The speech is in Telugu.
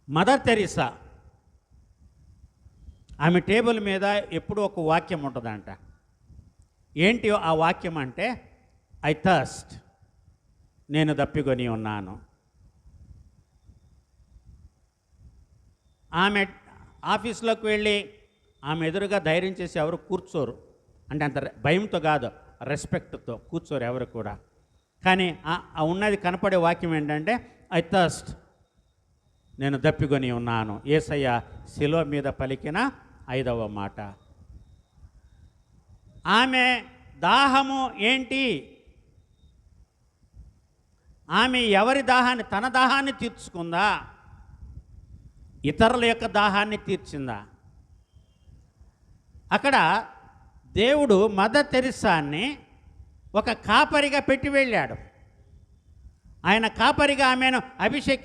మదర్ తెరీసా ఆమె టేబుల్ మీద ఎప్పుడూ ఒక వాక్యం ఉంటుందంట. ఏంటి ఆ వాక్యం అంటే, ఐ థర్స్ట్, నేను దప్పికొని ఉన్నాను. ఆమె ఆఫీస్లోకి వెళ్ళి ఆమె ఎదురుగా ధైర్యం చేసి ఎవరు కూర్చోరు. అంటే అంత భయంతో కాదు, రెస్పెక్ట్తో కూర్చోరు ఎవరు కూడా. కానీ ఉన్నది కనపడే వాక్యం ఏంటంటే, ఐ థర్స్ట్, నేను దప్పికొని ఉన్నాను. యేసయ్య శిలువ మీద పలికిన 5వ మాట. ఆమె దాహము ఏంటి? ఆమె ఎవరి దాహాన్ని, తన దాహాన్ని తీర్చుకుందా? ఇతరుల యొక్క దాహాన్ని తీర్చిందా? అక్కడ దేవుడు మదర్ తెరీసాని ఒక కాపరిగా పెట్టి వెళ్ళాడు. ఆయన కాపరిగా ఆమెను అభిషేకించాడు.